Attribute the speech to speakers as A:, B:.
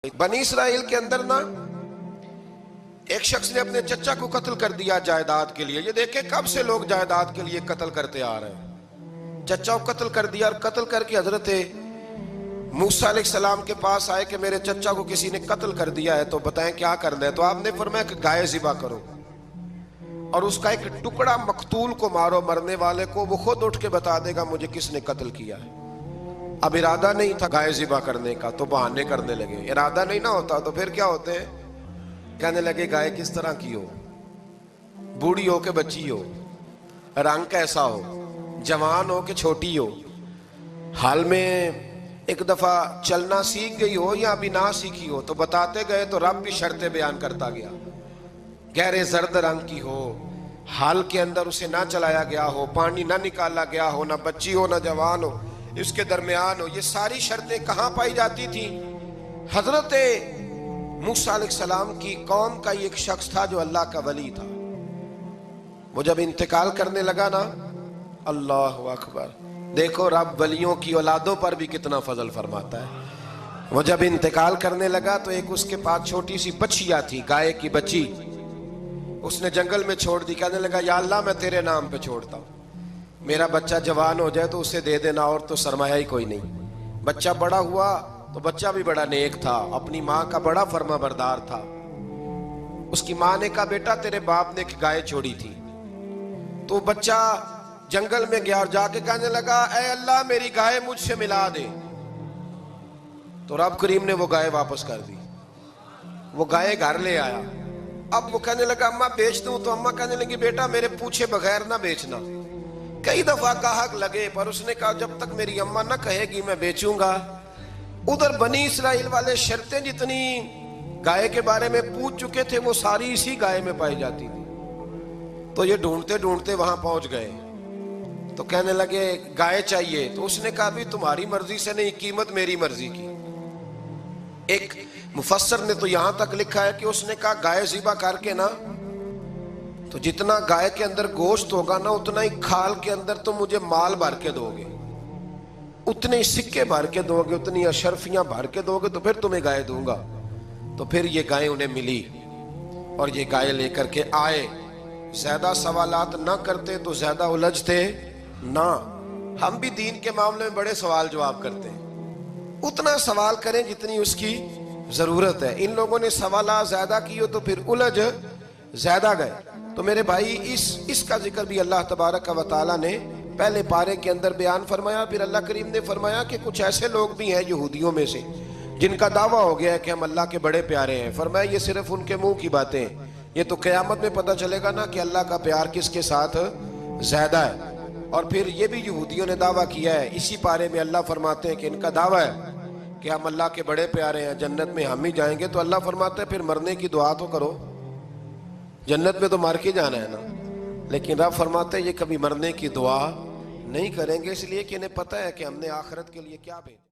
A: बनी इसराइल के अंदर ना एक शख्स ने अपने चचा को कत्ल कर दिया जायदाद के लिए। ये देखे कब से लोग जायदाद के लिए कत्ल करते आ रहे हैं। चचा को कत्ल कर दिया और कत्ल करके हजरत मूसा अलैहिस्सलाम के पास आए कि मेरे चचा को किसी ने कत्ल कर दिया है, तो बताएं क्या करना है। तो आपने फरमाया कि गाय ज़िबा करो और उसका एक टुकड़ा मकतूल को मारो, मरने वाले को, वो खुद उठ के बता देगा मुझे किसने कत्ल किया है। अब इरादा नहीं था गाय ज़िबा करने का तो बहाने करने लगे। इरादा नहीं ना होता तो फिर क्या होते हैं, कहने लगे गाय किस तरह की हो, बूढ़ी हो के बच्ची हो, रंग कैसा हो, जवान हो के छोटी हो, हाल में एक दफा चलना सीख गई हो या अभी ना सीखी हो। तो बताते गए तो रब भी शर्तें बयान करता गया। गहरे जर्द रंग की हो, हाल के अंदर उसे ना चलाया गया हो, पानी ना निकाला गया हो, ना बच्ची हो ना जवान हो, इसके दरमियान हो। ये सारी शर्तें कहाँ पाई जाती थी? हजरत मूसा अलैहिस्सलाम की कौम का एक शख्स था जो अल्लाह का वली था। वो जब इंतकाल करने लगा ना, अल्लाह अकबर, देखो रब वलियों की औलादों पर भी कितना फजल फरमाता है। वो जब इंतकाल करने लगा तो एक उसके पास छोटी सी बच्चिया थी, गाय की बच्ची, उसने जंगल में छोड़ दी। कहने लगा या अल्लाह मैं तेरे नाम पे छोड़ता हूँ, मेरा बच्चा जवान हो जाए तो उसे दे देना, और तो सरमाया ही कोई नहीं। बच्चा बड़ा हुआ तो बच्चा भी बड़ा नेक था, अपनी माँ का बड़ा फर्मा बरदार था। उसकी माँ ने कहा बेटा तेरे बाप ने एक गाय छोड़ी थी। तो बच्चा जंगल में गया और जाके कहने लगा ऐ अल्लाह मेरी गाय मुझसे मिला दे। तो रब करीम ने वो गाय वापस कर दी। वो गाय घर ले आया। अब वो कहने लगा अम्मा बेच दूं। तो अम्मा कहने लगी बेटा मेरे पूछे बगैर ना बेचना। कई दफा कहा लगे पर उसने कहा जब तक मेरी अम्मा ना कहेगी मैं बेचूंगा। उधर बनी इसराइल वाले शर्तें जितनी गाय के बारे में पूछ चुके थे वो सारी इसी गाय में पाई जाती थी। तो ये ढूंढते ढूंढते वहां पहुंच गए। तो कहने लगे गाय चाहिए। तो उसने कहा भी तुम्हारी मर्जी से नहीं, कीमत मेरी मर्जी की। एक मुफस्सर ने तो यहां तक लिखा है कि उसने कहा गाय ज़िबा करके ना, तो जितना गाय के अंदर गोश्त होगा ना उतना ही खाल के अंदर तो मुझे माल भर के दोगे, उतने ही सिक्के भर के दोगे, उतनी अशरफियां भर के दोगे तो फिर तुम्हें गाय दूंगा। तो फिर ये गाय उन्हें मिली और ये गाय लेकर के आए। ज्यादा सवालात ना करते तो ज्यादा उलझते ना। हम भी दीन के मामले में बड़े सवाल जवाब करते हैं, उतना सवाल करें जितनी उसकी जरूरत है। इन लोगों ने सवाल ज्यादा किए तो फिर उलझ ज्यादा गए। तो मेरे भाई इसका जिक्र भी अल्लाह तबारक व तआला ने पहले पारे के अंदर बयान फरमाया। फिर अल्लाह करीम ने फरमाया कि कुछ ऐसे लोग भी हैं यहूदियों में से जिनका दावा हो गया है कि हम अल्लाह के बड़े प्यारे हैं। फरमाया ये सिर्फ उनके मुंह की बातें हैं, ये तो क़यामत में पता चलेगा ना कि अल्लाह का प्यार किसके साथ ज्यादा है। और फिर ये भी यहूदियों ने दावा किया है। इसी पारे में अल्लाह फरमाते हैं कि इनका दावा है कि हम अल्लाह के बड़े प्यारे हैं, जन्नत में हम ही जाएंगे। तो अल्लाह फरमाते हैं फिर मरने की दुआ तो करो, जन्नत में तो मर के जाना है ना। लेकिन रब फरमाते हैं ये कभी मरने की दुआ नहीं करेंगे, इसलिए कि इन्हें पता है कि हमने आखिरत के लिए क्या भेजा।